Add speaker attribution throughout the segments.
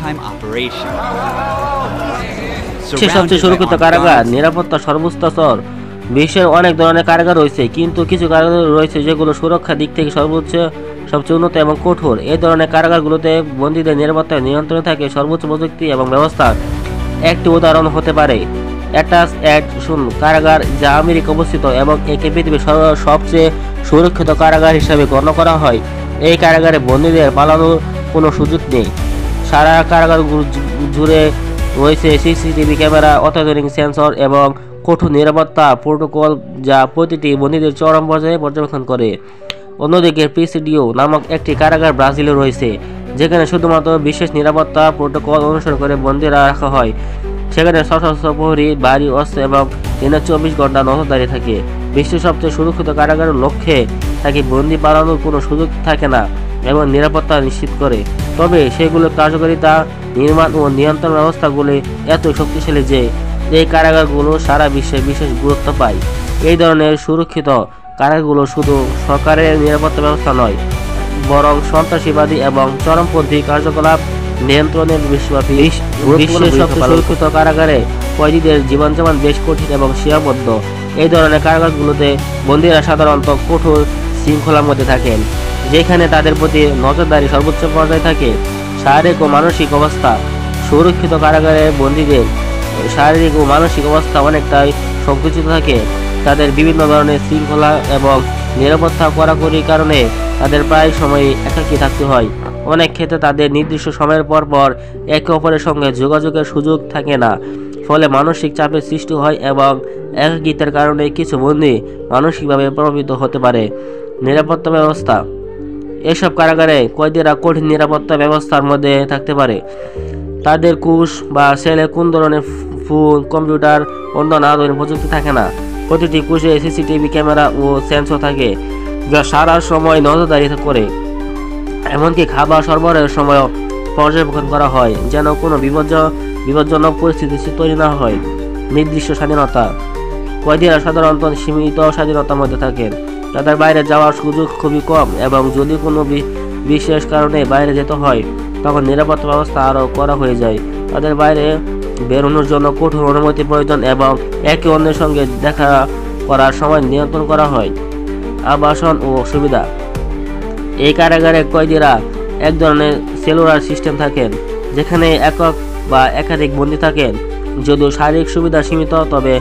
Speaker 1: wartime operation.
Speaker 2: সবচেয়ে সুরক্ষিত কারাগার, নিরাপত্তা সর্বোচ্চ স্তর। বিশ্বের অনেক ধরনের কারাগার রয়েছে, কিন্তু কিছু কারাগার রয়েছে যেগুলো সুরক্ষার দিক থেকে সবচেয়ে উন্নত এবং কঠোর। এই ধরনের কারাগারগুলোতে বন্দীদের নিরাপত্তা নিয়ন্ত্রণে থাকে সর্বোচ্চ প্রযুক্তি এবং ব্যবস্থা। একটি উদাহরণ হতে পারে অ্যাটাস অ্যাট শুন কারাগার, যা আমেরিকা অবস্থিত এবং একে পৃথিবীর সবচেয়ে সুরক্ষিত কারাগার হিসাবে গণ্য করা হয়। এই কারাগারে বন্দীদের পালানোর কোনো সুযোগ নেই। সারা কারাগার জুড়ে রয়েছে সিসিটিভি ক্যামেরা, অত্যাধুনিক সেন্সর এবং কঠোর নিরাপত্তা প্রোটোকল, যা প্রতিটি বন্দীদের চরম পর্যায়ে পর্যবেক্ষণ করে। অন্যদিকে প্রিসিডিও নামক একটি কারাগার ব্রাজিলে রয়েছে, যেখানে শুধুমাত্র বিশেষ নিরাপত্তা প্রোটোকল অনুসরণ করে বন্দীরা রাখা হয়। সেখানে সশস্ত্র প্রহরী, ভারী অস্ত্র এবং দিনে 24 ঘন্টা নজরদারি থাকে। বিশ্বের সবচেয়ে সুরক্ষিত কারাগারের লক্ষ্যে থাকে বন্দী পালানোর কোনো সুযোগ থাকে না এবং নিরাপত্তা নিশ্চিত করে। তবে সেগুলোর কার্যকারিতা, নির্মাণ ও নিয়ন্ত্রণ ব্যবস্থাগুলি এত শক্তিশালী যে এই কারাগারগুলো সারা বিশ্বে বিশেষ গুরুত্ব পায়। এই ধরনের সুরক্ষিত কারাগারগুলো শুধু সরকারের নিরাপত্তা ব্যবস্থা নয়, বরং সন্ত্রাসবাদী এবং চরমপন্থী কার্যকলাপ নিয়ন্ত্রণের বিশ্বব্যাপী। বিশ্বের সবচেয়ে সুরক্ষিত কারাগারে কয়েদিদের জীবনযাপন বেশ কঠিন এবং সীমাবদ্ধ। এই ধরনের কারাগারগুলোতে বন্দীরা সাধারণত কঠোর শৃঙ্খলার মধ্যে থাকেন, যেখানে তাদের প্রতি নজরদারি সর্বোচ্চ পর্যায়ে থাকে। শারীরিক ও মানসিক অবস্থা। সুরক্ষিত কারাগারে বন্দীদের শারীরিক ও মানসিক অবস্থা অনেকটাই সংকুচিত থাকে। তাদের বিভিন্ন ধরনের শৃঙ্খলা এবং নিরাপত্তা কড়াকড়ির কারণে তাদের প্রায় সময় একাকী থাকতে হয়। অনেক ক্ষেত্রে তাদের নির্দিষ্ট সময়ের পর পর একে অপরের সঙ্গে যোগাযোগের সুযোগ থাকে না, ফলে মানসিক চাপের সৃষ্টি হয় এবং একাকিত্বের কারণে কিছু বন্দী মানসিকভাবে প্রভাবিত হতে পারে। নিরাপত্তা ব্যবস্থা। এসব কারাগারে কয়েদিরা কঠিন নিরাপত্তা ব্যবস্থার মধ্যে থাকতে পারে। তাদের কোষ বা সেলে কোন ধরনের ফোন, কম্পিউটার, অন্যান্য আধুনিক প্রযুক্তি থাকে না। প্রতিটি কোষে সিসিটিভি ক্যামেরা ও সেন্সর থাকে, যা সারা সময় নজরদারি করে। এমনকি খাবার সরবরাহের সময় পর্যবেক্ষণ করা হয়, যেন কোনো বিপজ্জনক পরিস্থিতি তৈরি না হয়। নির্দিষ্ট স্বাধীনতা। কয়েদিরা সাধারণত সীমিত স্বাধীনতার মধ্যে থাকেন। তাদের বাইরে যাওয়ার সুযোগ খুবই কম এবং যদি কোনো বিশেষ কারণে বাইরে যেতে হয়, তখন নিরাপত্তা ব্যবস্থা আরও করা হয়ে যায়। তাদের বাইরে বেরোনোর জন্য কঠোর অনুমতি প্রয়োজন এবং একে অন্যের সঙ্গে দেখা করার সময় নিয়ন্ত্রণ করা হয়। আবাসন ও সুবিধা। এই কারাগারে কয়েদিরা এক ধরনের সেলুলার সিস্টেম থাকেন, যেখানে একক বা একাধিক বন্দী থাকেন। যদিও শারীরিক সুবিধা সীমিত, তবে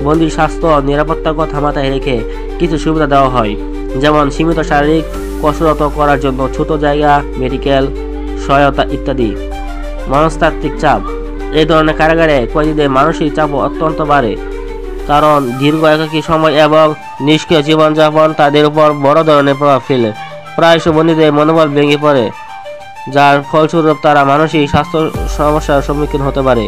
Speaker 2: বন্দীর স্বাস্থ্য ও নিরাপত্তার কথা মাথায় রেখে কিছু সুবিধা দেওয়া হয়, যেমন সীমিত শারীরিক কসরত করার জন্য ছোট জায়গা, মেডিকেল সহায়তা ইত্যাদি। মনস্তাত্ত্বিক চাপ। এই ধরনের কারাগারে কয়েদিদের মানসিক চাপ অত্যন্ত বাড়ে, কারণ দীর্ঘ একাকী সময় এবং নিষ্ক্রিয় জীবনযাপন তাদের উপর বড় ধরনের প্রভাব ফেলে। প্রায়শই বন্দীদের মনোবল ভেঙে পড়ে, যার ফলস্বরূপ তারা মানসিক স্বাস্থ্য সমস্যার সম্মুখীন হতে পারে।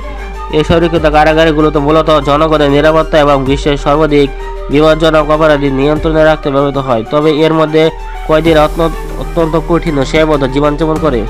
Speaker 2: এই সুরক্ষিত কারাগারগুলোতে মূলত জনগণের নিরাপত্তা এবং বিশ্বের সর্বাধিক বিপজ্জনক অপরাধী নিয়ন্ত্রণে রাখতে ব্যবহৃত হয়। তবে এর মধ্যে কয়েদিরা অত্যন্ত কঠিন ও সীমাবদ্ধ জীবনযাপন করে।